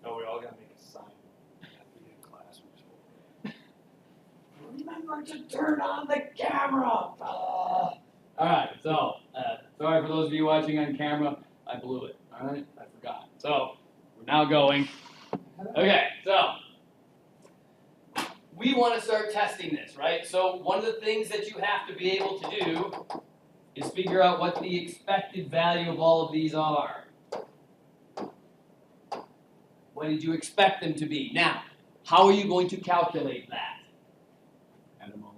No, we all gotta make a sign at the end of class. Remember to turn on the camera. All right, so sorry for those of you watching on camera, I blew it. All right, I forgot. So we're now going. Okay, so we want to start testing this, right? So one of the things that you have to be able to do is figure out what the expected value of all of these are. What did you expect them to be? Now, how are you going to calculate that? Add them all up.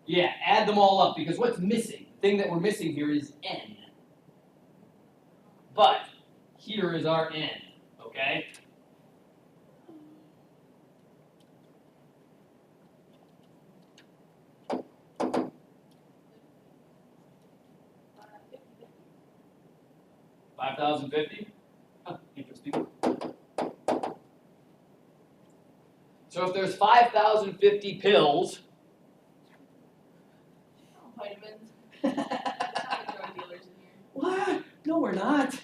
Yeah, add them all up, because what's missing, the thing that we're missing here is n. But here is our n, okay? $5,050? Huh, interesting. So if there's 5,050 pills, Vitamins. Drug dealers in here. what? No, we're not.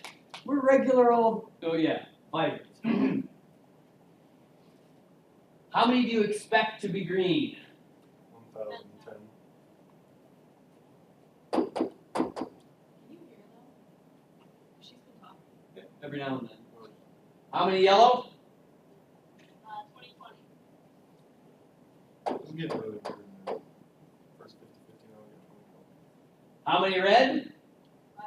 We're regular old. Oh yeah, vitamins. How many do you expect to be green? 1,010. Can you hear them? She's been talking. Every now and then. How many yellow? 2020. This is getting really weird in the first 50-50, now we got 20. How many red? 5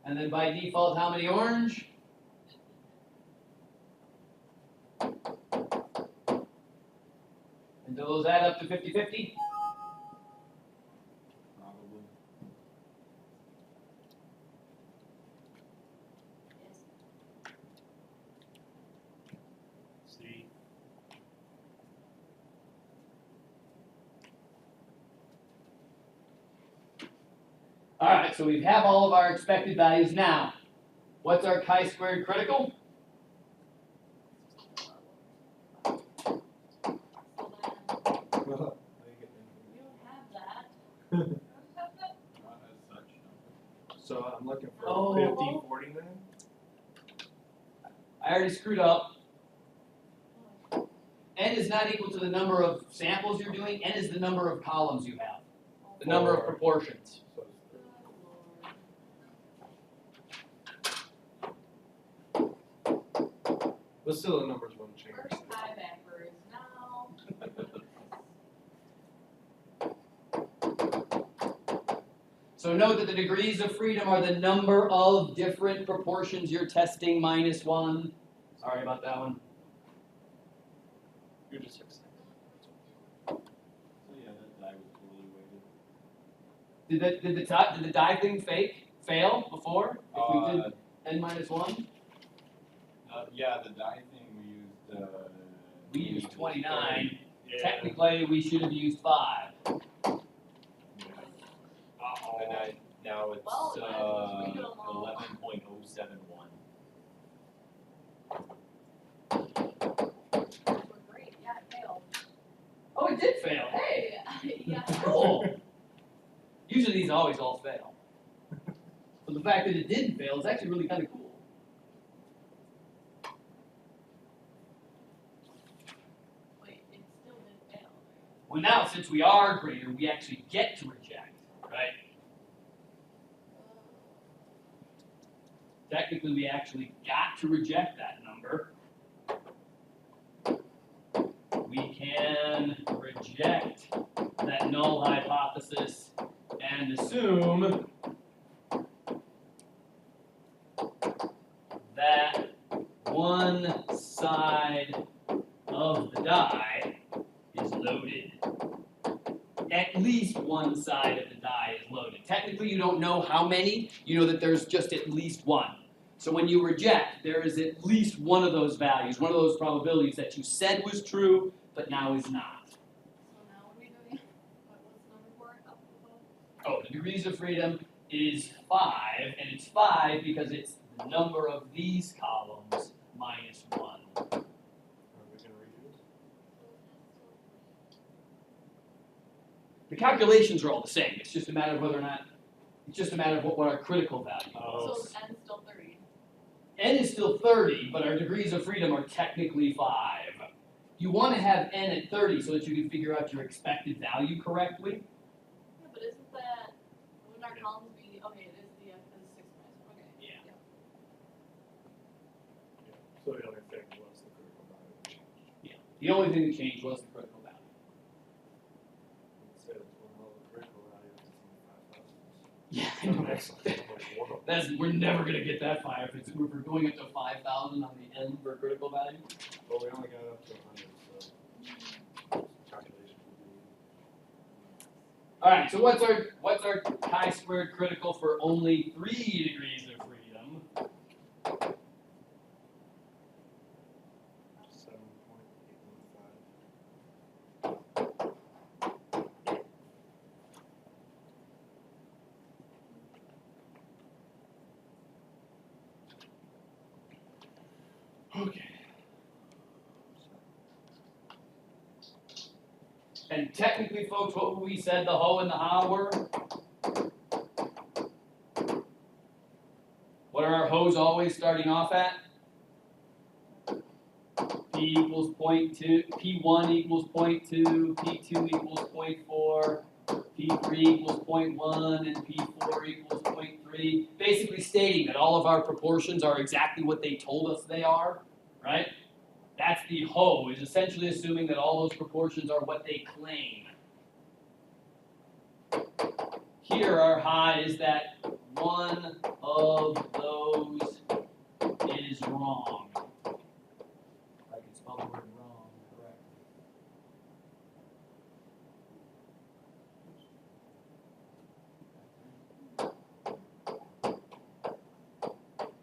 And then by default, how many orange? And do those add up to 50-50? Probably. Yes. See. All right, so we have all of our expected values now. What's our chi-squared critical? You don't have that. Not as such, no. So I'm looking for Oh. 50, 40 then? I already screwed up. N is not equal to the number of samples you're doing. N is the number of columns you have, the number of Four. proportions. So it's but still the numbers wouldn't change. First tie backwards now. So note that the degrees of freedom are the number of different proportions you're testing minus 1. Sorry about that one. You're just excited. So yeah, that die was totally weighted. Did the die thing fail before? If we did n minus 1? Yeah, the die thing we used. We used 29. Yeah. Technically, we should have used 5. And now it's Well, we do them all. 11.071. We're great. Yeah, it failed. Oh, it did fail. Hey, Yeah. cool. Usually these always all fail. But the fact that it didn't fail is actually really kind of cool. Wait, it still did fail. Well, now since we are greater, we actually get to reject, right? Technically, we actually got to reject that number. We can reject that null hypothesis and assume that one side of the die is loaded. At least one side of the die is loaded. Technically, you don't know how many. You know that there's just at least one. So when you reject, there is at least one of those values, one of those probabilities that you said was true, but now is not. So now what are we doing? What's the number for it? Oh, the degrees of freedom is 5, and it's 5 because it's the number of these columns minus 1. Are we gonna redo this? The calculations are all the same. It's just a matter of whether or not It's just a matter of what our critical value Oh. is. So N still 30. N is still 30, but our degrees of freedom are technically 5. You want to have N at 30 so that you can figure out your expected value correctly. Yeah, but isn't that, wouldn't our columns be, okay, it is the F is 6 minus 1, okay. Yeah. So the only thing was the critical value that changed. The only thing that changed was the critical value. Instead of the critical value, it's 5,000. Yeah, I know. We're never gonna get that far if we're going up to 5,000 on the N for critical value. Well, we only got up to 100, so calculation would be. All right, so what's our chi-squared critical for only 3 degrees of freedom? 7.815. Okay. And technically, folks, what we said the ho and the ha were? What are our ho's always starting off at? P equals 0.2, P1 equals 0.2, P2 equals 0.4, P3 equals 0.1, and P4 equals 0.3. Basically stating that all of our proportions are exactly what they told us they are, right? That's the ho, is essentially assuming that all those proportions are what they claim. Here our ha is that one of those is wrong. I can spell the word wrong correctly.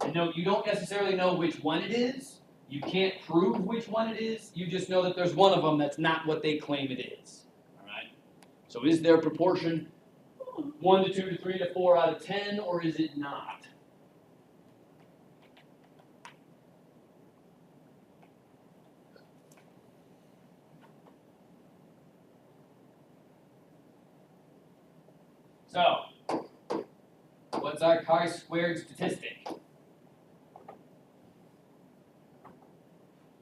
And no, you don't necessarily know which one it is. You can't prove which one it is. You just know that there's one of them that's not what they claim it is. All right? So is their proportion 1 to 2 to 3 to 4 out of 10, or is it not? So, what's our chi-squared statistic?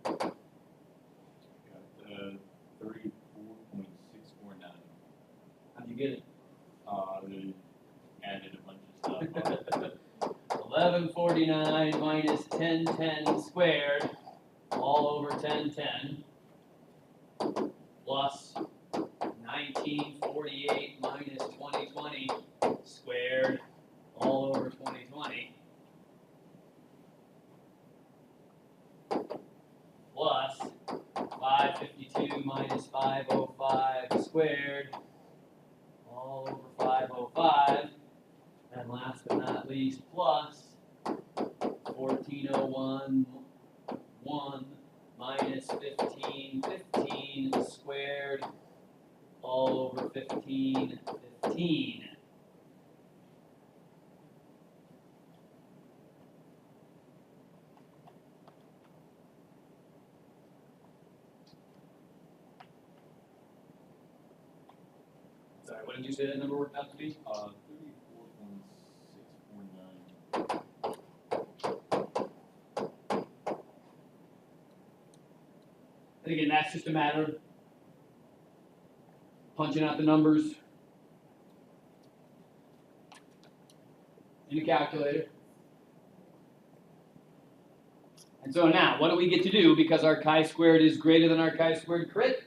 Got 34.649. How'd you get it? They added a bunch of stuff. 1149 minus 1010 squared, all over 1010, plus 1948 minus 2020 squared, all over 2020, plus 552 minus 505 squared, all over 505, and last but not least, plus 1401 1 minus 1515 squared, all over 1515. Sorry, what did you say that number worked out to be? 34.649. And again, that's just a matter of punching out the numbers in the calculator. And so now, what do we get to do because our chi-squared is greater than our chi-squared crit?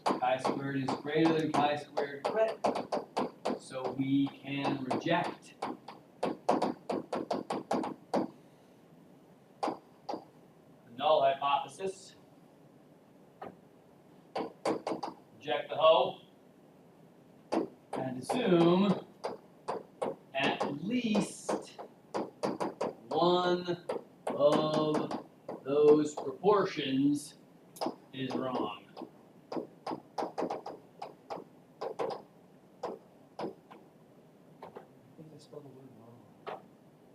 Chi-squared is greater than chi-squared crit, so we can reject the null hypothesis, reject the ho, and assume at least one of those proportions is wrong. I spelled the word wrong.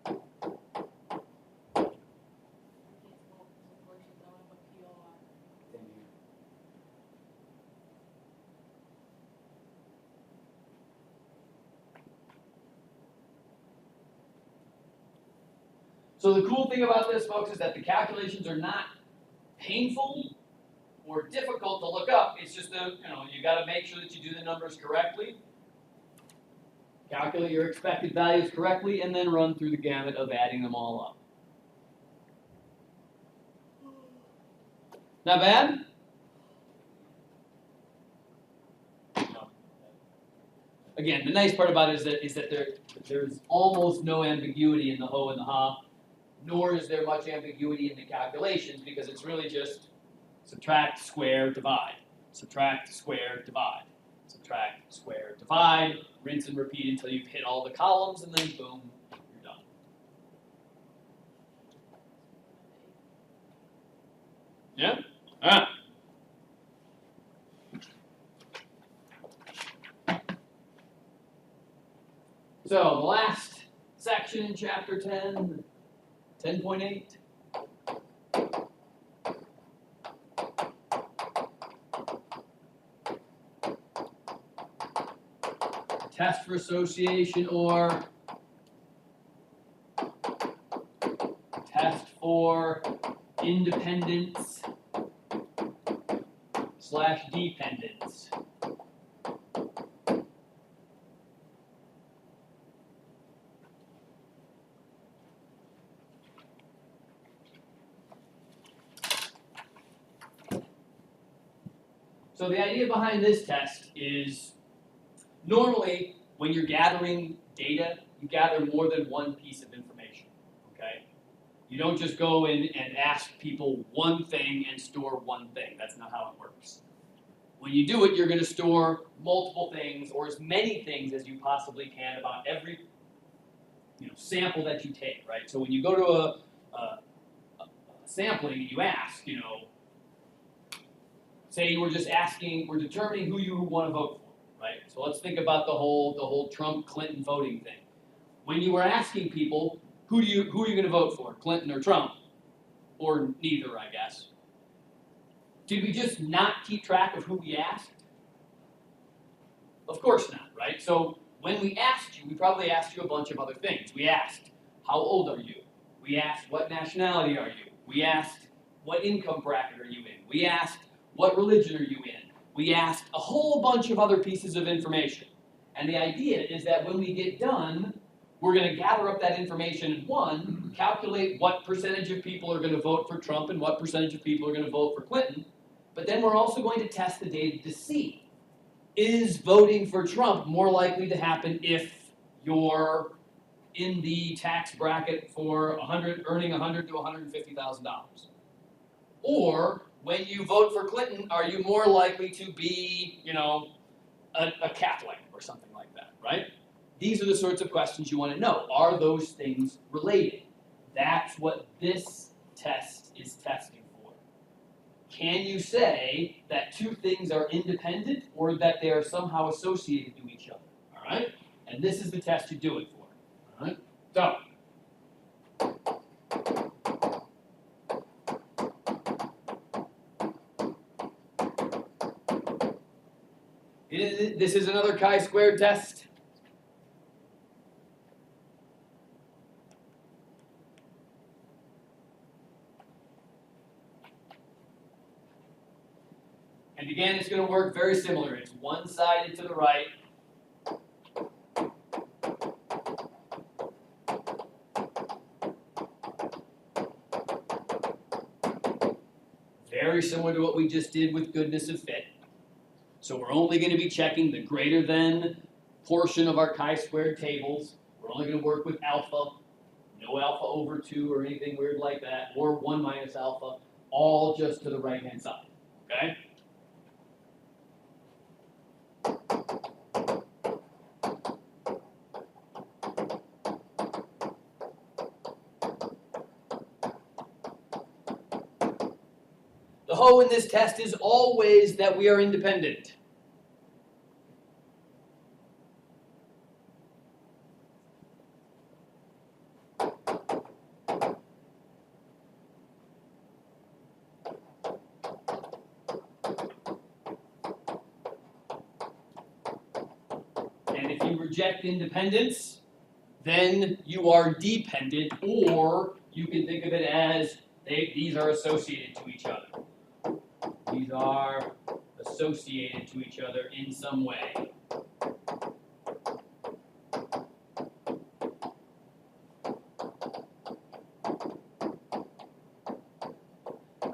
Can't spell proportions, I wanna put POR. Same here. So the cool thing about this, folks, is that the calculations are not painful or difficult to look up. It's just you got to make sure that you do the numbers correctly, calculate your expected values correctly, and then run through the gamut of adding them all up. Not bad? Again, the nice part about it is that there's almost no ambiguity in the ho and the ha, nor is there much ambiguity in the calculations, because it's really just subtract, square, divide, subtract, square, divide, subtract, square, divide, rinse and repeat until you've hit all the columns, and then boom, you're done. Yeah? All right. So the last section in chapter 10, 10.8. Test for association or test for independence / dependence. So the idea behind this test is normally when you're gathering data, you gather more than one piece of information, okay? You don't just go in and ask people one thing and store one thing. That's not how it works. When you do it, you're going to store multiple things or as many things as you possibly can about every sample that you take, right? So when you go to a sampling and you ask, say you were just asking, we're determining who you want to vote for, right? So let's think about the whole Trump-Clinton voting thing. When you were asking people, who are you going to vote for, Clinton or Trump? Or neither, I guess. Did we just not keep track of who we asked? Of course not, right? So when we asked you, we probably asked you a bunch of other things. We asked, how old are you? We asked, what nationality are you? We asked, what income bracket are you in? We asked, what religion are you in? We asked a whole bunch of other pieces of information. And the idea is that when we get done, we're going to gather up that information in one, calculate what percentage of people are going to vote for Trump and what percentage of people are going to vote for Clinton. But then we're also going to test the data to see, is voting for Trump more likely to happen if you're in the tax bracket for earning $100,000 to $150,000? Or when you vote for Clinton, are you more likely to be, a Catholic or something like that, right? These are the sorts of questions you want to know. Are those things related? That's what this test is testing for. Can you say that two things are independent or that they are somehow associated to each other? All right? And this is the test you do it for. All right? So, this is another chi-squared test. And again, it's going to work very similar. It's one-sided to the right. Very similar to what we just did with goodness of fit. So we're only going to be checking the greater than portion of our chi-squared tables. We're only going to work with alpha. No alpha over 2 or anything weird like that, or 1 minus alpha, all just to the right-hand side, okay? The ho in this test is always that we are independent. And if you reject independence, then you are dependent, or you can think of it as these are associated to each other. These are associated to each other in some way.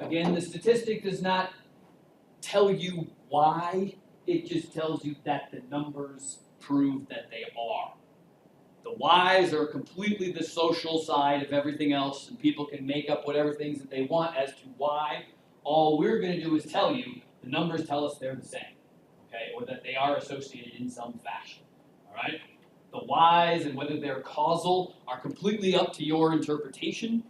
Again, the statistic does not tell you why, it just tells you that the numbers prove that they are. The whys are completely the social side of everything else, and people can make up whatever things that they want as to why. All we're going to do is tell you the numbers tell us they're the same, okay, or that they are associated in some fashion, all right? The whys and whether they're causal are completely up to your interpretation.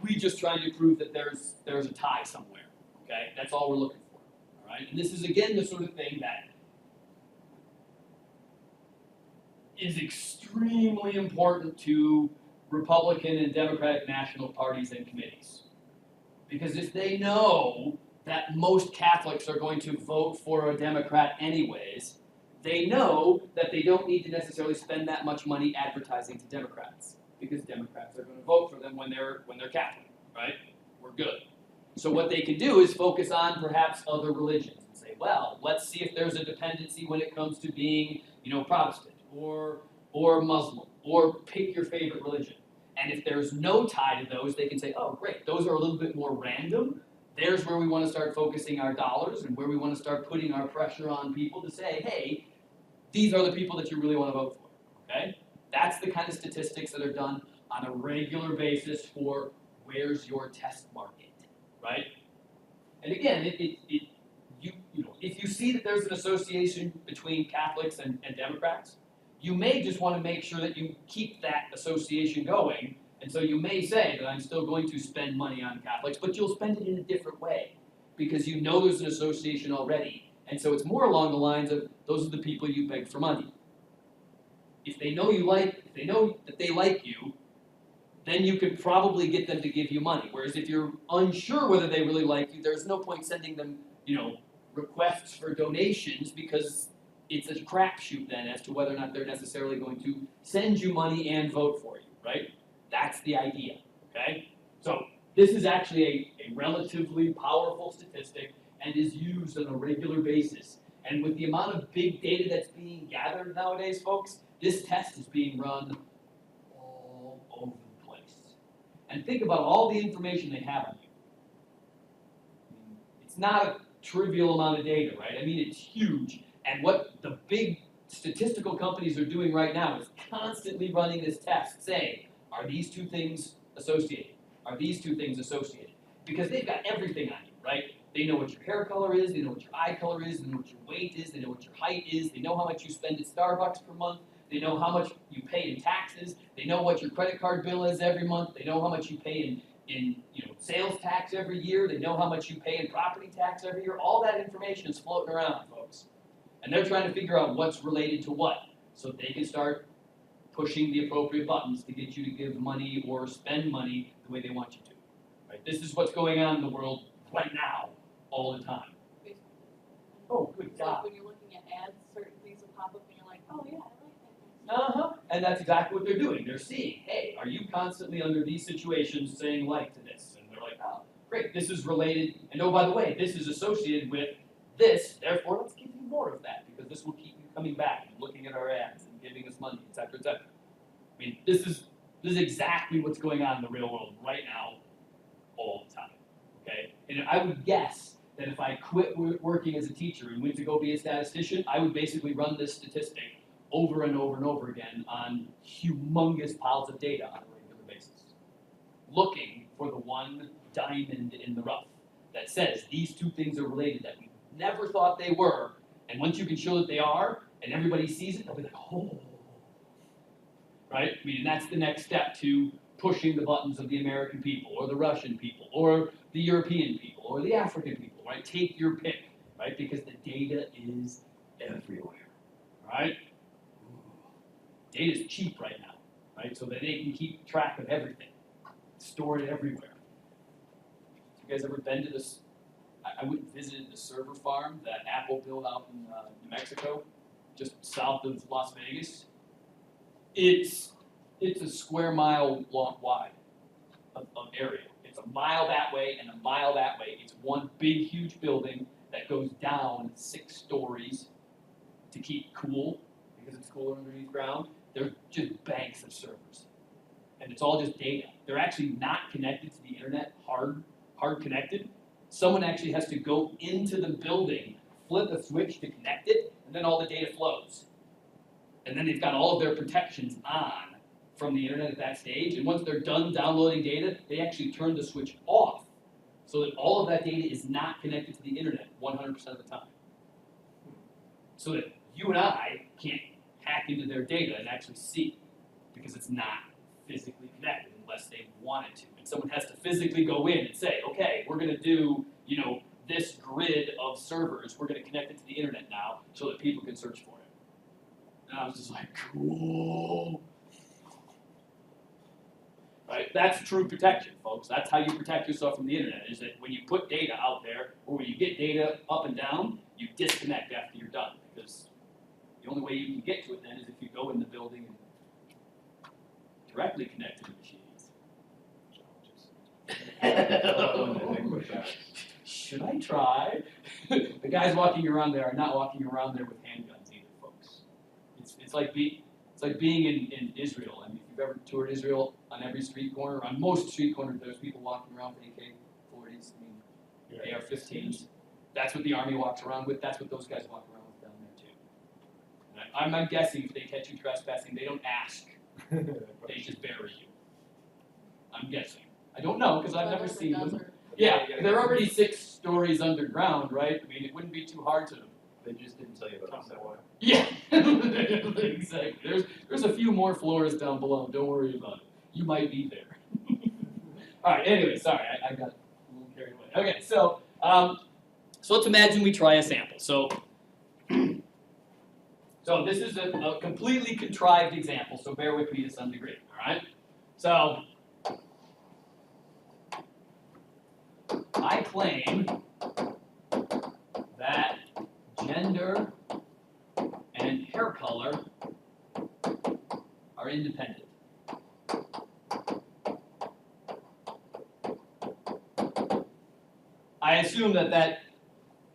We just trying to prove that there's a tie somewhere, okay? That's all we're looking for, all right? And this is, again, the sort of thing that is extremely important to Republican and Democratic national parties and committees. Because if they know that most Catholics are going to vote for a Democrat anyways, they know that they don't need to necessarily spend that much money advertising to Democrats, because Democrats are going to vote for them when they're Catholic, right? We're good. So what they can do is focus on perhaps other religions and say, well, let's see if there's a dependency when it comes to being, Protestant or Muslim, or pick your favorite religion. And if there's no tie to those, they can say, oh, great, those are a little bit more random. There's where we want to start focusing our dollars and where we want to start putting our pressure on people to say, hey, these are the people that you really want to vote for, okay? That's the kind of statistics that are done on a regular basis for where's your test market, right? And again, if you see that there's an association between Catholics and Democrats, you may just want to make sure that you keep that association going. And so you may say that I'm still going to spend money on Catholics, but you'll spend it in a different way because you know there's an association already. And so it's more along the lines of those are the people you beg for money. If they know that they like you, then you could probably get them to give you money. Whereas if you're unsure whether they really like you, there's no point sending them, requests for donations because it's a crapshoot then as to whether or not they're necessarily going to send you money and vote for you, right? That's the idea, okay? So this is actually a relatively powerful statistic and is used on a regular basis. And with the amount of big data that's being gathered nowadays, folks, this test is being run all over the place. And think about all the information they have on you. It's not a trivial amount of data, right? I mean, it's huge. And what the big statistical companies are doing right now is constantly running this test, saying, are these two things associated? Are these two things associated? Because they've got everything on you, right? They know what your hair color is, they know what your eye color is, they know what your weight is, they know what your height is, they know how much you spend at Starbucks per month, they know how much you pay in taxes, they know what your credit card bill is every month, they know how much you pay in sales tax every year, they know how much you pay in property tax every year. All that information is floating around, folks. And they're trying to figure out what's related to what, so they can start pushing the appropriate buttons to get you to give money or spend money the way they want you to. Right? This is what's going on in the world right now, all the time. Oh, good So God. when you're looking at ads, certain things will pop up and you're like, oh yeah, I like that. Uh-huh. And that's exactly what they're doing. They're seeing, hey, are you constantly under these situations saying like to this? And they're like, oh, great, this is related. And oh, by the way, this is associated with this, therefore let's give you more of that because this will keep you coming back and looking at our ads and giving us money, et cetera, et cetera. I mean, this is exactly what's going on in the real world right now, all the time, okay? And I would guess that if I quit working as a teacher and went to go be a statistician, I would basically run this statistic over and over and over again on humongous piles of data on a regular basis, looking for the one diamond in the rough that says these two things are related that we never thought they were, and once you can show that they are, and everybody sees it, they'll be like, oh. Right? I mean, and that's the next step to pushing the buttons of the American people, or the Russian people, or the European people, or the African people, right? Take your pick, right? Because the data is everywhere, right? Data is cheap right now, right? So that they can keep track of everything, store it everywhere. You guys ever been to this? I went and visited the server farm that Apple built out in New Mexico, just south of Las Vegas. It's a square mile long wide. of area. It's a mile that way and a mile that way. It's one big, huge building that goes down 6 stories to keep cool, because it's cooler underneath ground. They're just banks of servers. And it's all just data. They're actually not connected to the internet, hard connected. Someone actually has to go into the building, flip a switch to connect it, and then all the data flows. And then they've got all of their protections on from the internet at that stage. And once they're done downloading data, they actually turn the switch off so that all of that data is not connected to the internet 100% of the time. So that you and I can't hack into their data and actually see, because it's not physically connected unless they wanted to. And someone has to physically go in and say, okay, we're going to do, this grid of servers, we're going to connect it to the internet now so that people can search for it. And I was just like, cool. Right? That's true protection, folks. That's how you protect yourself from the internet, is that when you put data out there, or when you get data up and down, you disconnect after you're done. Because the only way you can get to it then is if you go in the building and directly connect to the machines. Should I try? The guys walking around there are not walking around there with handguns either, folks. It's like being in Israel. I mean, if you've ever toured Israel, on every street corner, on most street corners, there's people walking around with AK-40s, AR-15s. That's what the army walks around with. That's what those guys walk around with down there too. And I'm guessing if they catch you trespassing, they don't ask. They just bury you. I'm guessing. I don't know because I've never seen them. Yeah, they're already 6 stories underground, right? I mean, it wouldn't be too hard to. They just didn't tell you about that one. Yeah, exactly. There's a few more floors down below. Don't worry about it. You might be there. All right. Anyway, sorry, I got a little carried away. Okay, so let's imagine we try a sample. So this is a completely contrived example. So bear with me to some degree. All right. So I claim that gender and hair color are independent. I assume that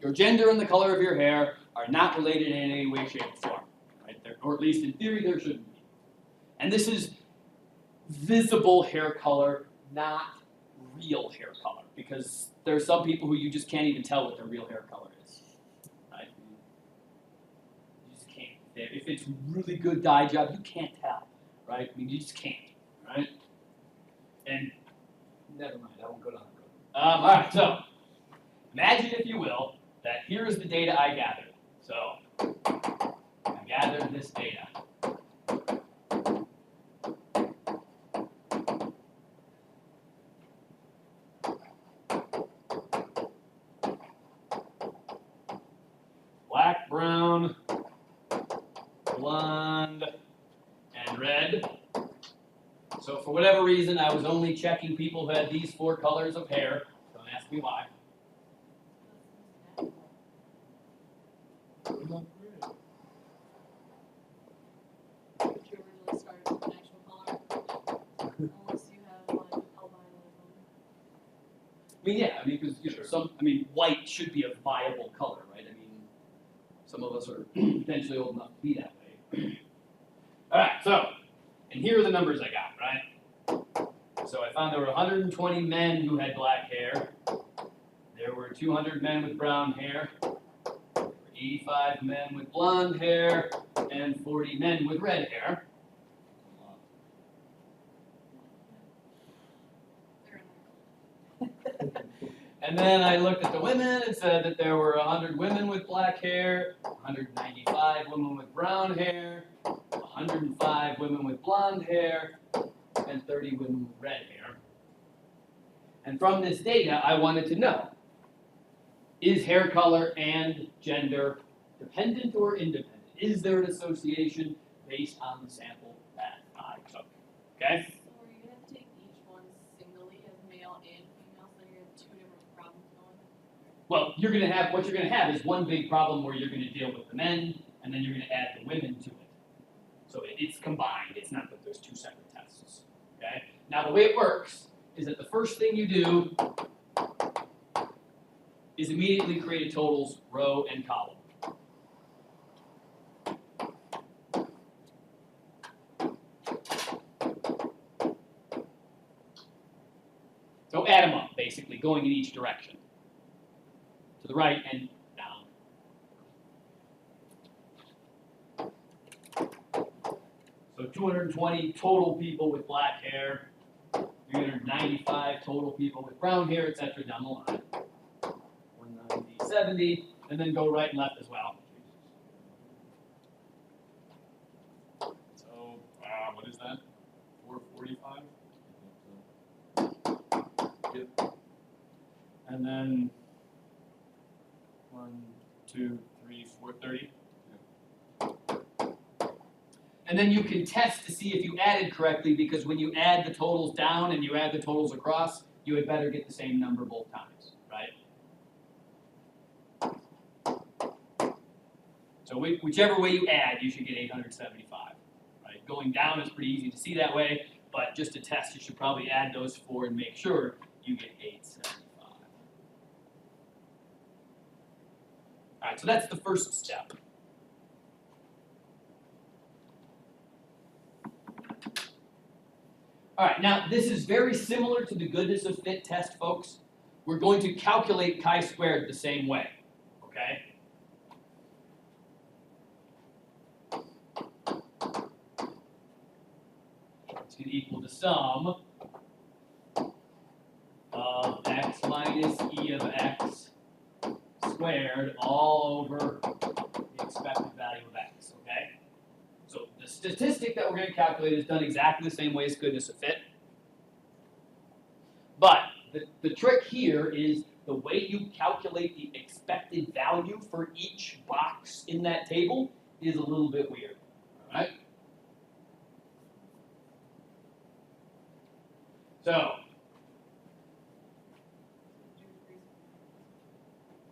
your gender and the color of your hair are not related in any way, shape, or form, right? Or at least in theory, there shouldn't be. And this is visible hair color, not real hair color, because there are some people who you just can't even tell what their real hair color is, right? You just can't. If it's really good dye job, you can't tell, right? I mean, you just can't, right? And never mind, I won't go down that road. All right, so imagine, if you will, that here's the data I gathered. So I gathered this data. Black, brown, blonde, and red. So for whatever reason, I was only checking people who had these 4 colors of hair. Don't ask me why. But you originally started with an actual color, unless you have like albinism. I mean, yeah, because white should be a viable color, right? I mean, some of us are potentially old enough to be that way. All right, so, and here are the numbers I got, right? So I found there were 120 men who had black hair. There were 200 men with brown hair. There were 85 men with blonde hair, and 40 men with red hair. And then I looked at the women and said that there were 100 women with black hair, 195 women with brown hair, 105 women with blonde hair, and 30 women with red hair. And from this data, I wanted to know, is hair color and gender dependent or independent? Is there an association based on the sample that I took? Okay? So are you gonna have to take each one singly as male and female, so you're gonna have 2 different problems going? Well, what you're gonna have is one big problem where you're gonna deal with the men, and then you're gonna add the women to it. So it's combined. It's not that there's 2 separate tests. Okay? Now the way it works is that the first thing you do is immediately create a totals row and column. So add them up, basically, going in each direction. To the right and down. So 220 total people with black hair, 395 total people with brown hair, etc. down the line. 190, 70, and then go right and left as well. So, what is that? 445? And then 1, 2, 3, 430. And then you can test to see if you added correctly, because when you add the totals down and you add the totals across, you had better get the same number both times, right? So whichever way you add, you should get 875, right? Going down is pretty easy to see that way, but just to test, you should probably add those four and make sure you get 875. All right, so that's the first step. All right, now this is very similar to the goodness of fit test, folks. We're going to calculate chi-squared the same way, okay? It's going to equal the sum of x minus e of x squared all over the expected value of x, okay? So the statistic that we're going to calculate is done exactly the same way as goodness of fit. But the trick here is the way you calculate the expected value for each box in that table is a little bit weird, all right? So,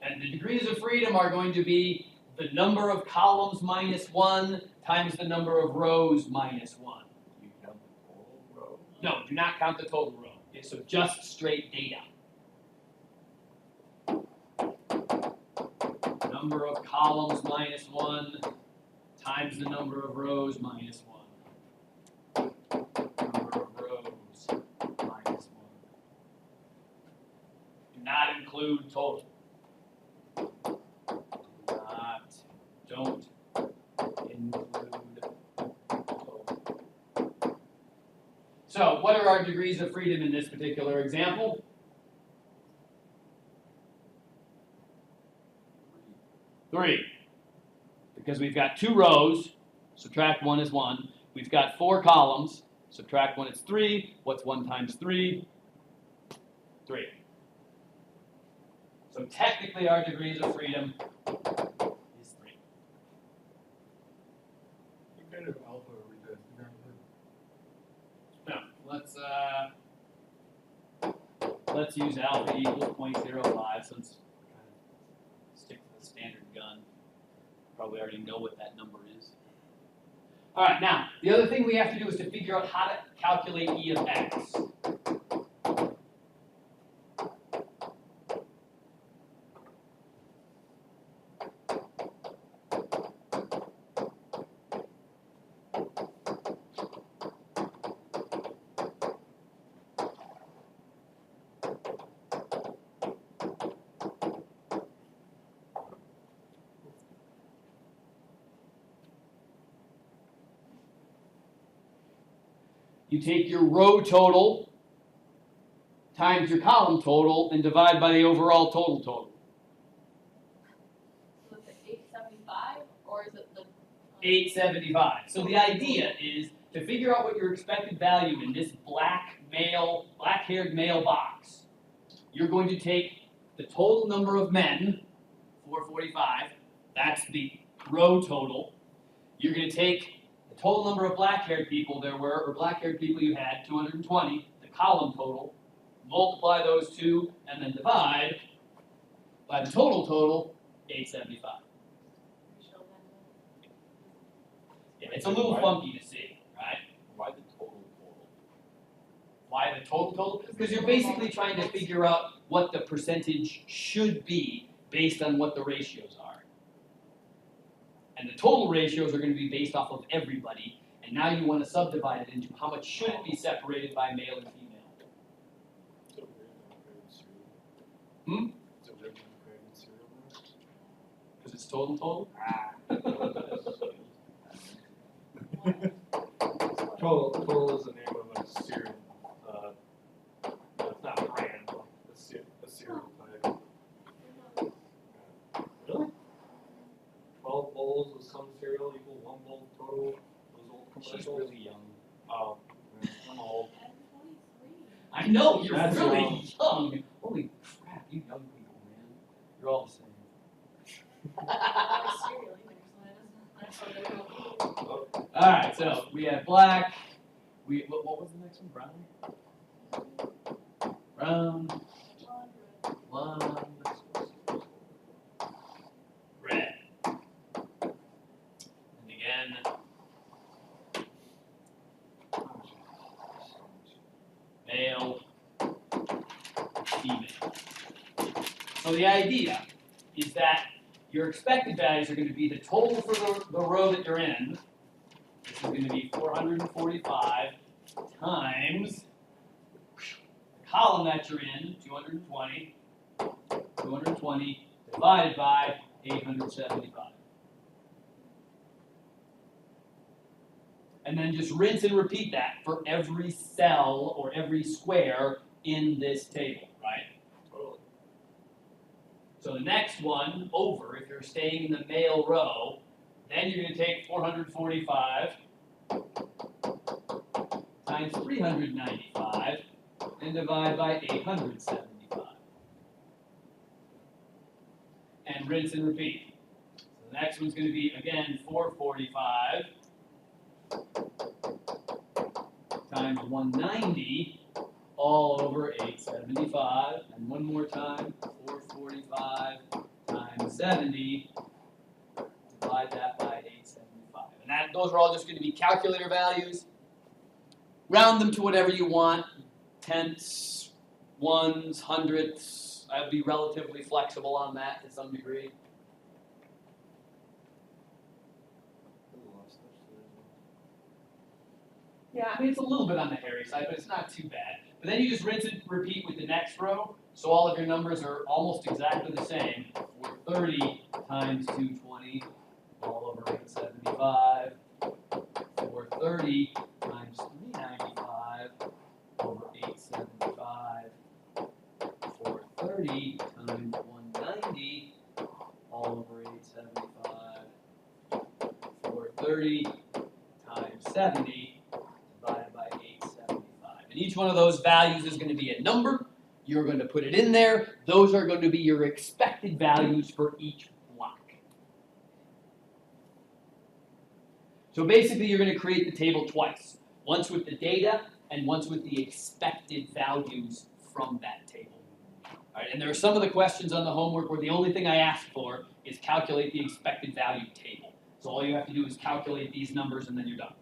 and the degrees of freedom are going to be the number of columns minus 1 times the number of rows minus 1. You count the total row? No, do not count the total row. Okay, so just straight data. Number of columns minus 1 times the number of rows minus 1. Number of rows minus 1. Do not include total. Don't include total. So, what are our degrees of freedom in this particular example? 3. Because we've got 2 rows, subtract 1 is 1. We've got 4 columns, subtract 1 is 3. What's 1 times 3? 3. So technically our degrees of freedom is 3. What kind of alpha are we doing? No, let's use alpha equals 0.05 since we're kind of stick to the standard gun. Probably already know what that number is. All right, now the other thing we have to do is to figure out how to calculate e of x. You take your row total times your column total and divide by the overall total. So is it 875 or is it the 875. So the idea is to figure out what your expected value in this black-haired male box. You're going to take the total number of men, 445, that's the row total. You're going to take the total number of black-haired people there were, or black-haired people you had, 220, the column total, multiply those two, and then divide by the total, 875. show them? Yeah, it's a little funky to see, right? Why the total? Why the total? Because you're basically trying to figure out what the percentage should be based on what the ratios are. And the total ratios are going to be based off of everybody, and now you want to subdivide it into how much should it be separated by male and female. Is it weird that I created cereal? Hmm? Is it weird that I created cereal now? Because it's total? Total is the name of a cereal. It's not a brand, a cereal type. Really? 12 bowls of some cereal equal 1 bowl total. Those old She's commercials. really young. Oh, yeah, I'm old. I'm 23. I know, you're That's really young. young. Holy crap, you young people, man. You're all the same. I like cereal either, so that's what they're called. Alright, so we have black. What was the next one? Brown. Blonde. Red. And again, male, female. So the idea is that your expected values are going to be the total for the row that you're in. This is going to be 445 times the column that you're in, 220, 220 divided by 875. And then just rinse and repeat that for every cell or every square in this table, right? Totally. So the next one over, if you're staying in the male row, then you're going to take 445 times 395 and divide by 875. And rinse and repeat. So the next one's going to be, again, 445 times 190 all over 875. And one more time, 445 times 70. Divide that by 875. And those are all just going to be calculator values. Round them to whatever you want. Tenths, ones, hundredths. I'd be relatively flexible on that to some degree. Yeah, I mean, it's a little bit on the hairy side, but it's not too bad. But then you just rinse and repeat with the next row, so all of your numbers are almost exactly the same. 430 times 220, all over 875. 430 times 395, over 875. 430 times 190, all over 875. 430 times 70, divided by 875. And each one of those values is going to be a number. You're going to put it in there. Those are going to be your expected values for each block. So basically, you're going to create the table twice. Once with the data, and once with the expected values from that table. All right, and there are some of the questions on the homework where the only thing I ask for is calculate the expected value table. So all you have to do is calculate these numbers and then you're done.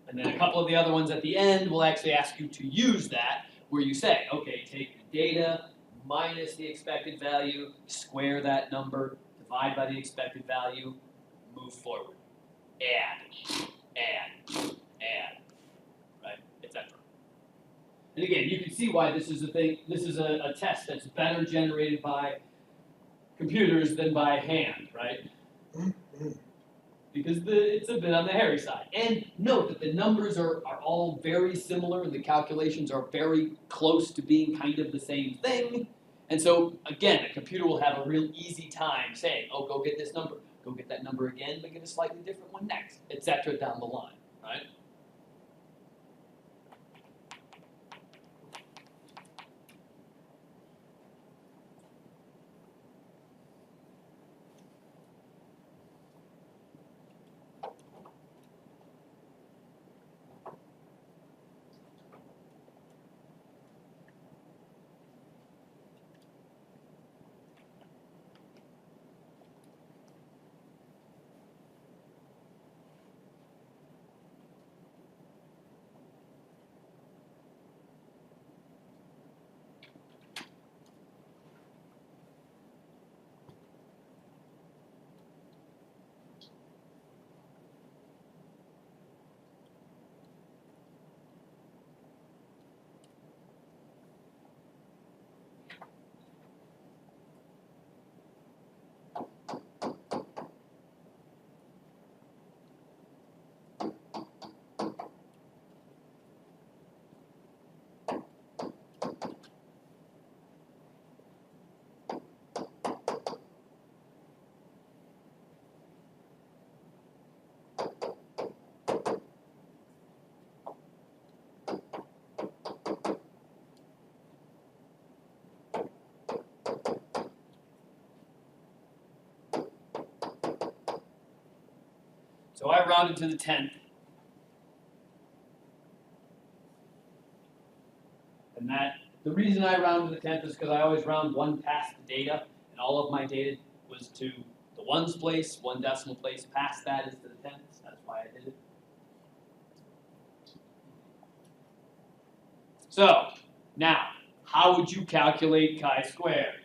And then a couple of the other ones at the end will actually ask you to use that, where you say, okay, take the data minus the expected value, square that number, divide by the expected value, move forward. Add, right, etc. And again, you can see why this is a thing. This is a test that's better generated by computers than by hand, right? Because it's a bit on the hairy side. And note that the numbers are all very similar and the calculations are very close to being kind of the same thing. And so, again, a computer will have a real easy time saying, oh, go get this number, go get that number again, but get a slightly different one next, etc. down the line, right? So I rounded to the 10th. And the reason I round to the 10th is because I always round one past the data, and all of my data was to the ones place, one decimal place past that is to the 10th. That's why I did it. So, now, how would you calculate chi-squared?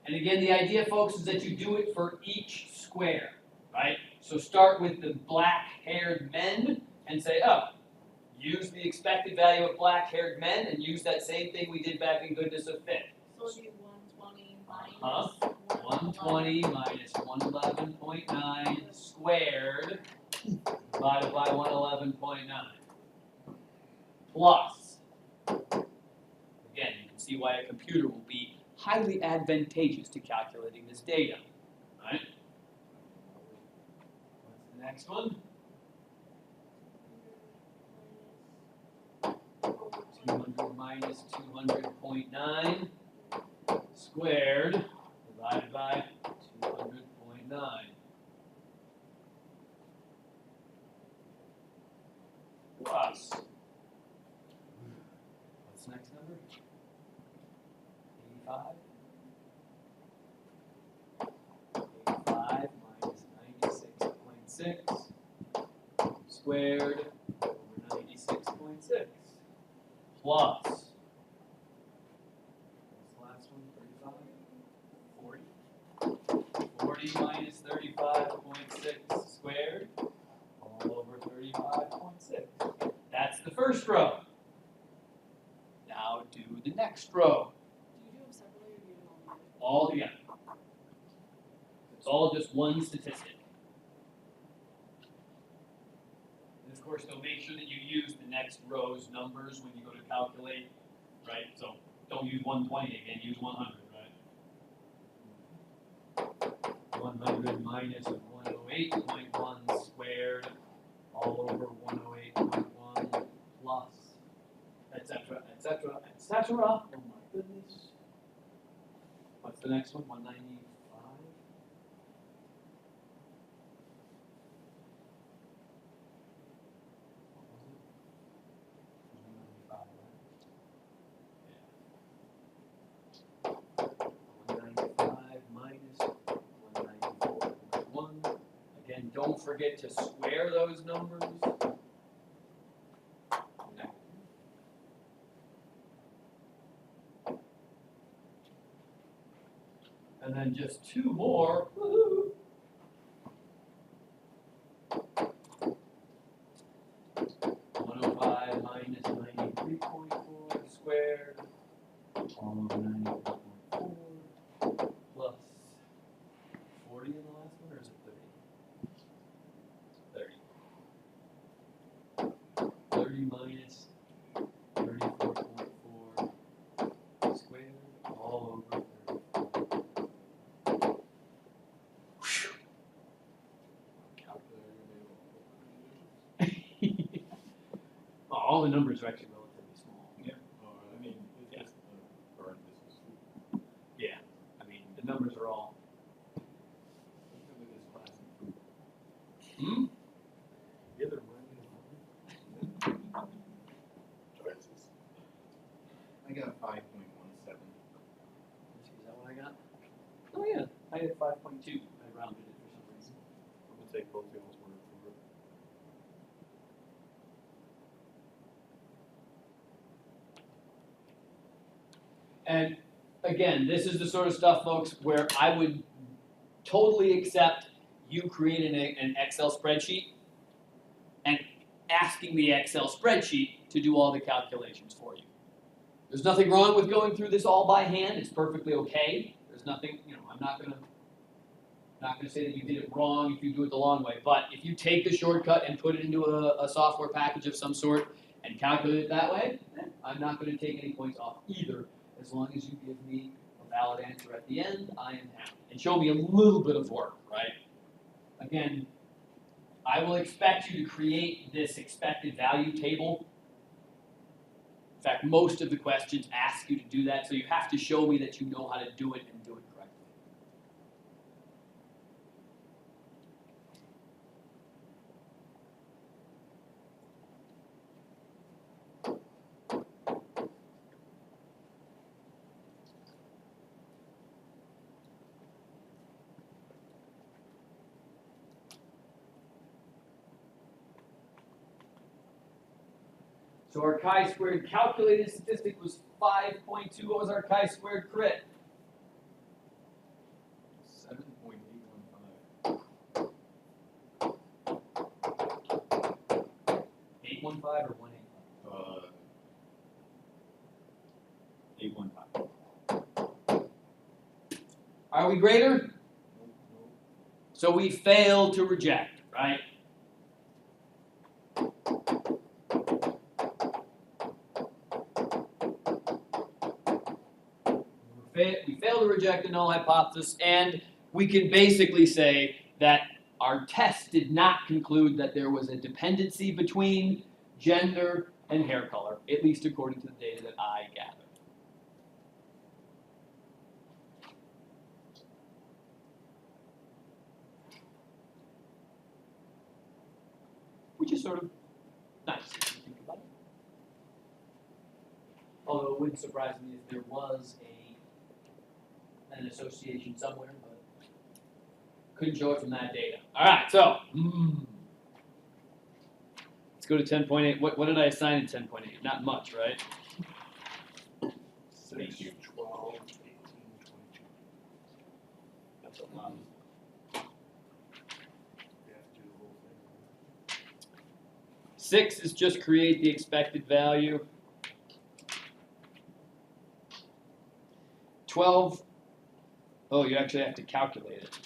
And again, the idea, folks, is that you do it for each square, right? So start with the black-haired men and say, oh, use the expected value of black-haired men and use that same thing we did back in goodness of fit. So it'd be 120 minus 120 minus 111.9 squared divided by 111.9 plus, again, you can see why a computer will be highly advantageous to calculating this data, right? What's the next one? 200 minus 200.9 squared divided by 200.9. Plus, what's the next number? 85? 85 minus 96.6 squared over 96.6 plus, what's the last one, 35? 40 minus 35.6 squared all over 35.6. That's the first row. Now do the next row. Do you do them separately or do you do them All together. It's all just one statistic. And of course, though, make sure that you use the next row's numbers when you go to calculate, right? So don't use 120 again, use 100, right? 100 minus 108.1 squared all over 108.1 plus, etc., etc., etc. Oh my goodness. What's the next one? 195? What was it? 195 minus 194.1. Again, don't forget to square those numbers. And then just two more. Woo-hoo. $105 minus 93.4 squared all over 94.4 plus 40 in the last one, or is it 30? 30 minus 34.4 squared all over 34. All the numbers are actually relatively small. Yeah. I mean, it's just the parentheses. Yeah, I mean, the numbers are all. Look at this class. Hmm? Yeah, they're running. Choices. I got a 5.17. Is that what I got? Oh yeah, I had 5.2. I rounded it for some reason. I'm gonna take both y'all's word for it. And again, this is the sort of stuff, folks, where I would totally accept you creating an Excel spreadsheet and asking the Excel spreadsheet to do all the calculations for you. There's nothing wrong with going through this all by hand. It's perfectly okay. There's nothing, I'm not gonna say that you did it wrong if you do it the long way. But if you take the shortcut and put it into a software package of some sort and calculate it that way, I'm not gonna take any points off either. As long as you give me a valid answer at the end, I am happy. And show me a little bit of work, right? Again, I will expect you to create this expected value table In fact, most of the questions ask you to do that, so you have to show me that you know how to do it and do it correctly. So our chi-squared calculated statistic was 5.2. What was our chi-squared crit? 7.815. 815 or 185? 815. Are we greater? Nope, nope. So we failed to reject, right? We failed to reject the null hypothesis, and we can basically say that our test did not conclude that there was a dependency between gender and hair color, at least according to the data that I gathered. Which is sort of nice if you think about it. Although it wouldn't surprise me if there was an association somewhere, but couldn't show it from that data. All right, so let's go to 10.8. What did I assign in 10.8? Not much, right? 6, 12, 18, 22. That's a lot. We have to do the whole thing. 6 is just create the expected value. 12, oh, you actually have to calculate it.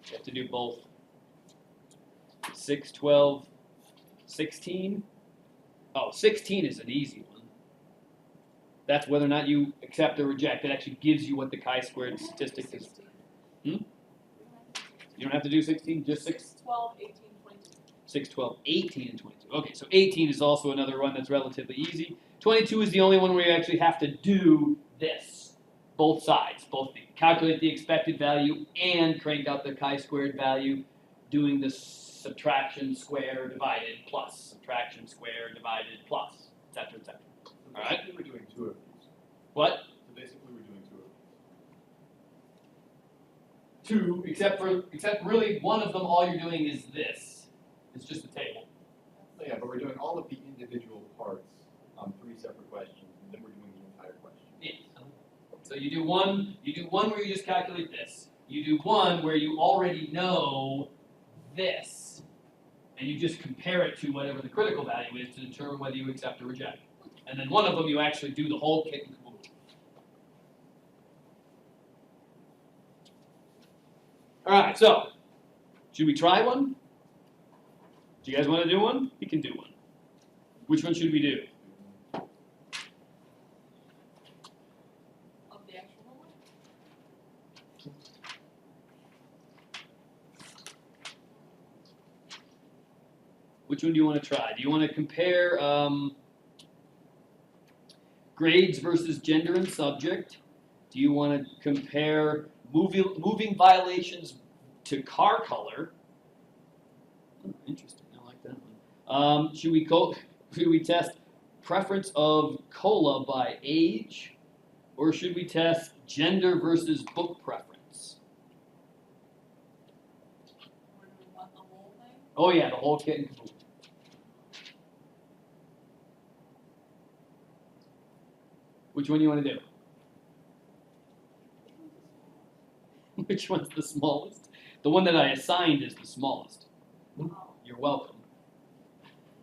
You have to do both. 6, 12, 16. Oh, 16 is an easy one. That's whether or not you accept or reject. It actually gives you what the chi-squared statistic is. 16. You don't have to do 16, just 6, 12, 18, 22. 6, 12, 18, and 22. Okay, so 18 is also another one that's relatively easy. 22 is the only one where you actually have to do this. Both sides, calculate the expected value and crank out the chi-squared value, doing the subtraction square divided plus, subtraction square divided plus, etc., etc. So All right. basically we're doing 2 of these. What? So basically we're doing 2 of these. 2, except really one of them, all you're doing is this. It's just a table. So yeah, but we're doing all of the individual parts on 3 separate questions, and then we're doing the entire question. Yes. So you do one where you just calculate this. You do one where you already know this, and you just compare it to whatever the critical value is to determine whether you accept or reject. And then one of them you actually do the whole kit and caboodle. All right, so should we try one? Do you guys want to do one? We can do one. Which one should we do? Of the actual homework? Which one do you want to try? Do you want to compare grades versus gender and subject? Do you want to compare moving violations to car color? Oh, interesting. I like that one. Should we test preference of cola by age, or should we test gender versus book preference? Or do we want the whole thing? Oh yeah, the whole kit and caboodle. Which one do you want to do? Which one's the smallest? The one that I assigned is the smallest. Oh, You're welcome.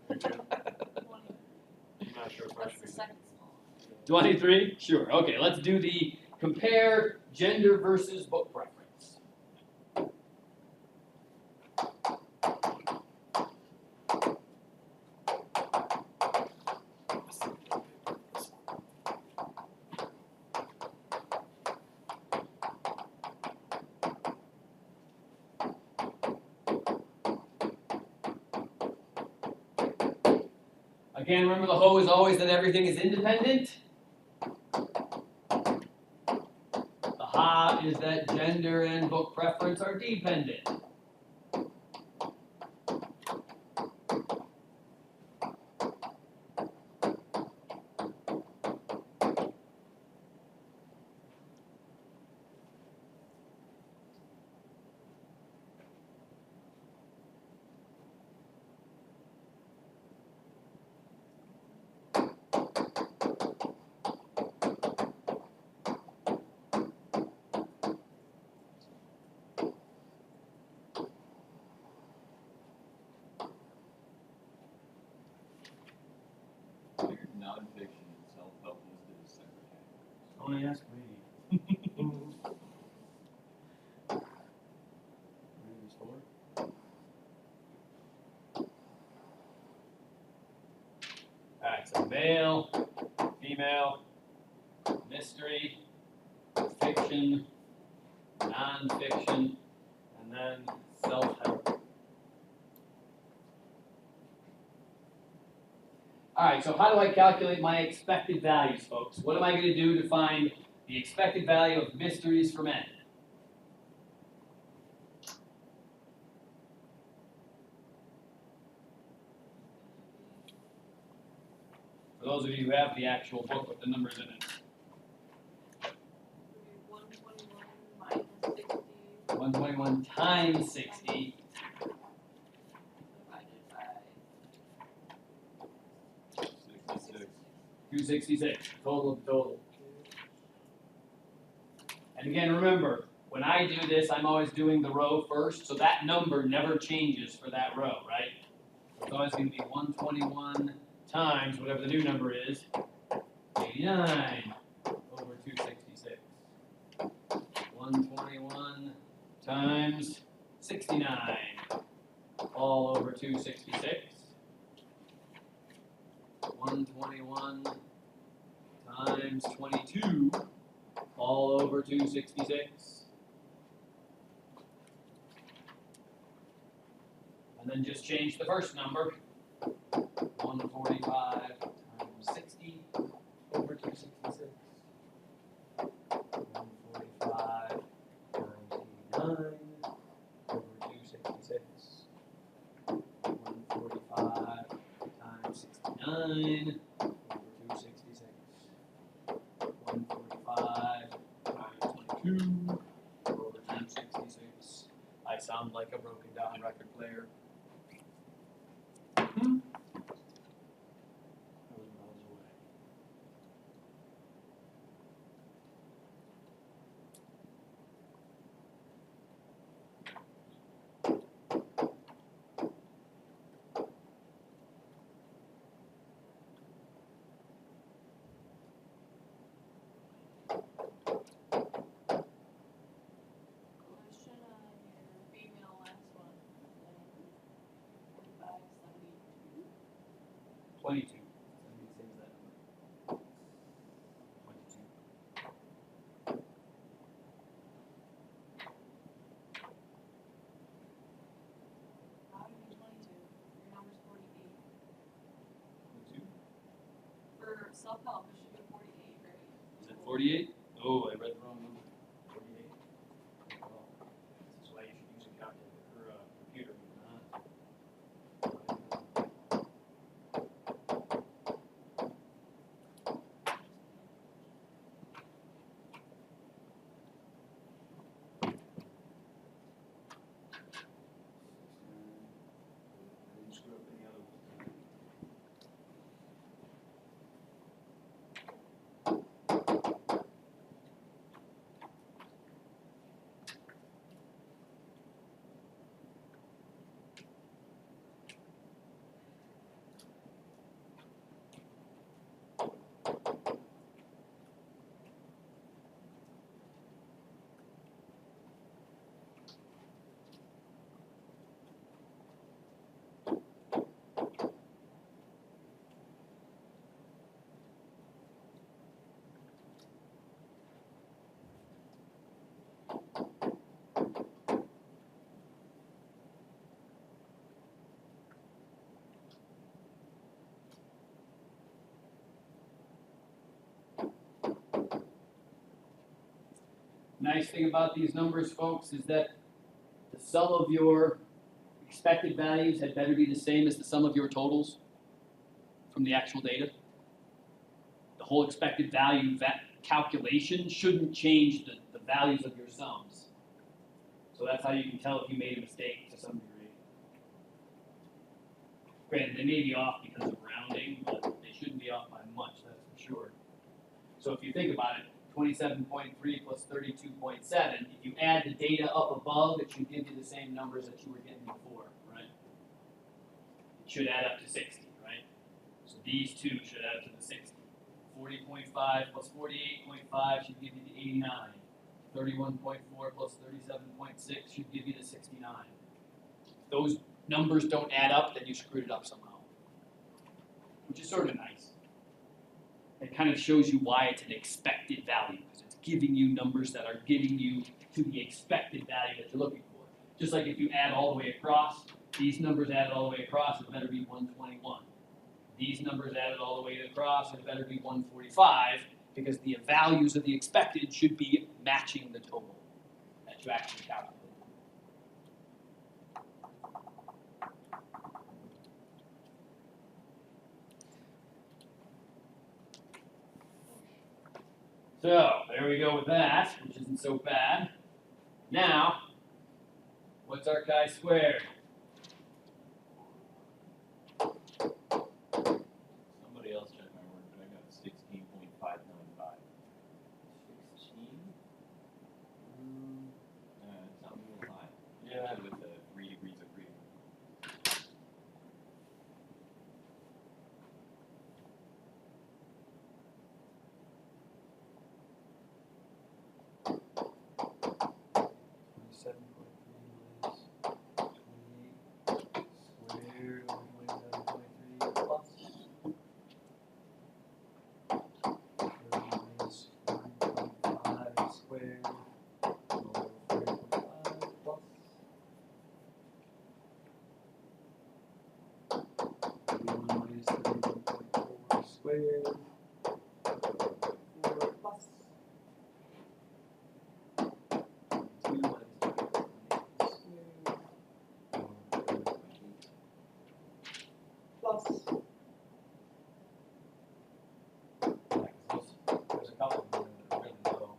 You're good. 20. I'm not sure if I That's should the be. second smallest. 23? Sure. Okay, let's do the compare gender versus book preference. Again, remember the hoe is always that everything is independent. The ha is that gender and book preference are dependent. Weird nonfiction and self-help listed as separate categories. Don't ask me. Alright, so male, female, mystery, fiction, non-fiction, and then self-help. Alright, so how do I calculate my expected values, folks? What am I going to do to find the expected value of mysteries for men? For those of you who have the actual book with the numbers in it. 121 minus 60 121 times 60, divided by 266, total of total. And again, remember, when I do this, I'm always doing the row first, so that number never changes for that row, right? So it's always going to be 121 times whatever the new number is, 89 over 266. 121 times 69, all over 266. 121 times 22, all over 266. And then just change the first number. 145 times 60 over 266. 145 times 89 over 266. 145 times 69 over 266. 145 times 22 over 266. I sound like a broken down record player. question on your female last one. 45, 72. 22. Somebody says that number. 22. How do you do 22? Your number's 48. 22. For self-help, it should be 48, right? Is it 48? Oh, I read the wrong number. 48. Well, this is why you should use a calculator or a computer. I didn't screw up any other ones. Nice thing about these numbers, folks, is that the sum of your expected values had better be the same as the sum of your totals from the actual data. The whole expected value calculation shouldn't change the values of your sums. So that's how you can tell if you made a mistake to some degree. Granted, they may be off because of rounding, but they shouldn't be off by much, that's for sure. So if you think about it, 27.3 plus 32.7, if you add the data up above, it should give you the same numbers that you were getting before, right? It should add up to 60, right? So these two should add up to the 60. 40.5 plus 48.5 should give you the 89. 31.4 plus 37.6 should give you the 69. If those numbers don't add up, then you screwed it up somehow, which is sort of nice. It kind of shows you why it's an expected value, because it's giving you numbers that are getting you to the expected value that you're looking for. Just like if you add all the way across, these numbers added all the way across, it better be 121. These numbers added all the way across, it better be 145, because the values of the expected should be matching the total that you actually calculated. So, there we go with that, which isn't so bad. Now, what's our chi-squared? Somebody else check my work, but I got 16.595. 16. It sounds a little high. Yeah. With the 3 degrees of freedom. There's a couple of them that are really low.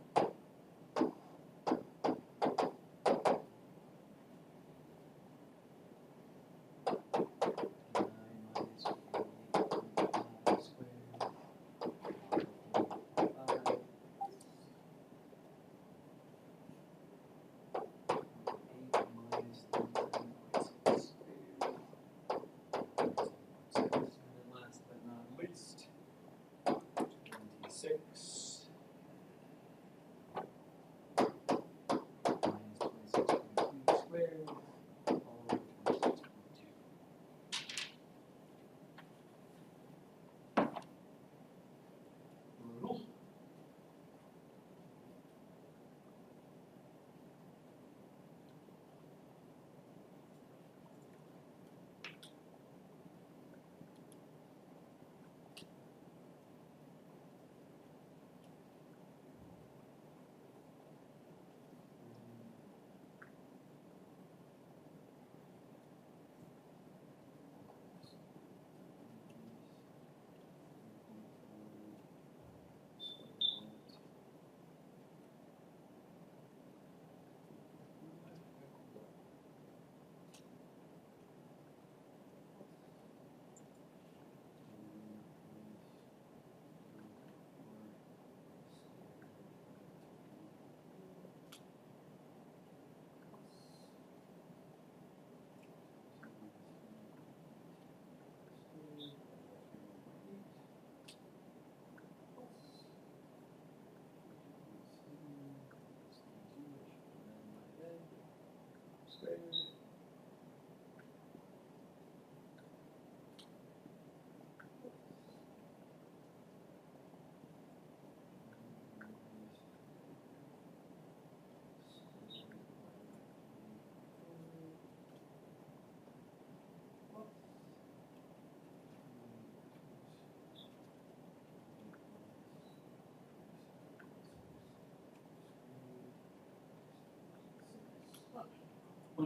Last but not least, 26 minus 26.2 squared, all over 26.2. Brutal.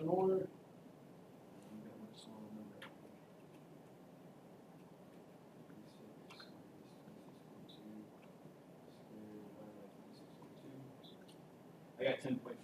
more. You've got a much smaller number. 36 minus 26.2 squared divided by 26.2. I got 10.4.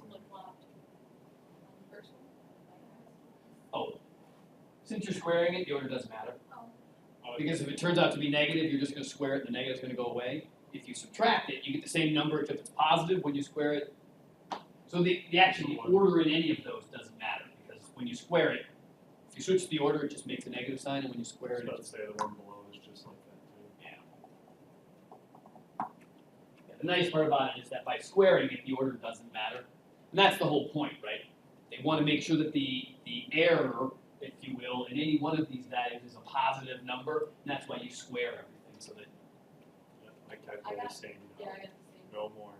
Flip flopped. On the first one? Oh, since you're squaring it, the order doesn't matter. Oh. Because if it turns out to be negative, you're just going to square it, and the negative's going to go away. If you subtract it, you get the same number except it's positive when you square it. So the order in any of those doesn't matter, because when you square it, if you switch the order, it just makes a negative sign, and when you I square was it, about to it's, say the one below is just like that too. yeah. The nice part about it is that by squaring it, the order doesn't matter. And that's the whole point, right? They want to make sure that the error, if you will, in any one of these values is a positive number, and that's why you square everything, so that Yeah, my calculator's saying Yeah, no, I got the same. no more.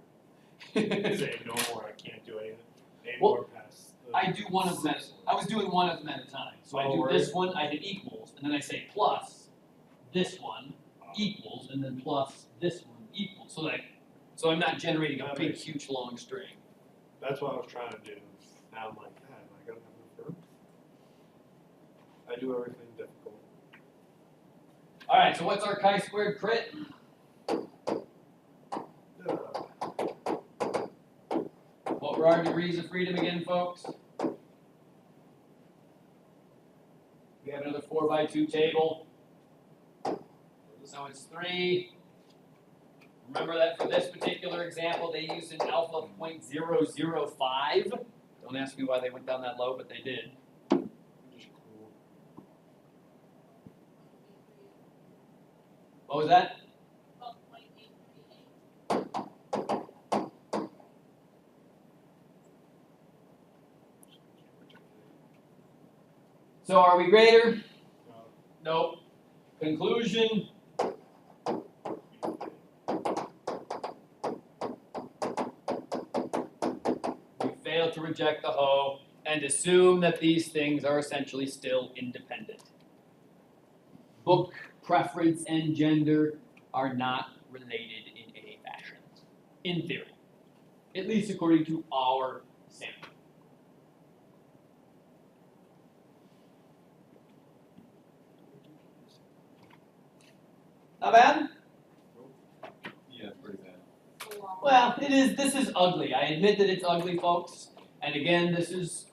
Saying no more, I can't do anything. Any Well, more past the. I do one of them at, I was doing one of them at a time. So I Oh, do word. this one, I hit equals, and then I say plus this one equals, and then plus this one equals. So I'm not generating a That big, makes- huge, long string. That's what I was trying to do. Now I'm like, God, am I gonna have enough room? I do everything difficult. All right, so what's our chi-squared crit? What were our degrees of freedom again, folks? We have another 4x2 table. So it's 3. Remember that for this particular example, they used an alpha of 0.005. Don't ask me why they went down that low, but they did. Just cool. What was that? 12.838. So are we greater? No. Nope. Conclusion. We fail to reject the hoe and assume that these things are essentially still independent. Book, preference, and gender are not related in any fashion, in theory, at least according to our sample. Not bad? Yeah, pretty bad. Well, it is. This is ugly. I admit that it's ugly, folks. And again, this is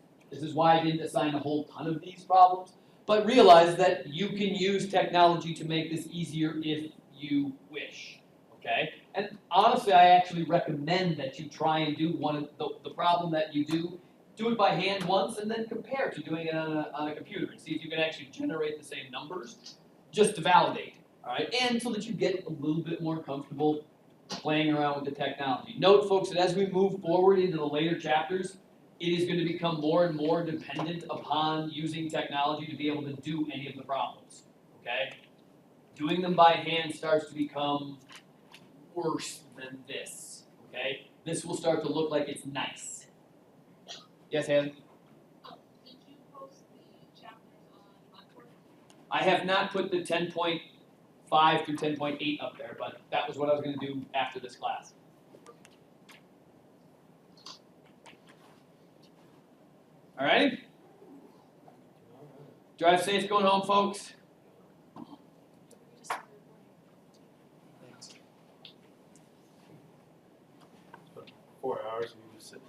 why I didn't assign a whole ton of these problems. But realize that you can use technology to make this easier if you wish. Okay? And honestly, I actually recommend that you try and do one of the problem that you do it by hand once, and then compare to doing it on a computer and see if you can actually generate the same numbers, just to validate. All right, and so that you get a little bit more comfortable playing around with the technology. Note, folks, that as we move forward into the later chapters, it is going to become more and more dependent upon using technology to be able to do any of the problems. Okay? Doing them by hand starts to become worse than this. Okay? This will start to look like it's nice. Yes, Haley? Did you post the chapters on Blackboard? I have not put the 10.5 through 10.8 up there, but that was what I was going to do after this class. Alrighty? Drive safe going home, folks. We just started recording. It's been 4 hours and we just sitting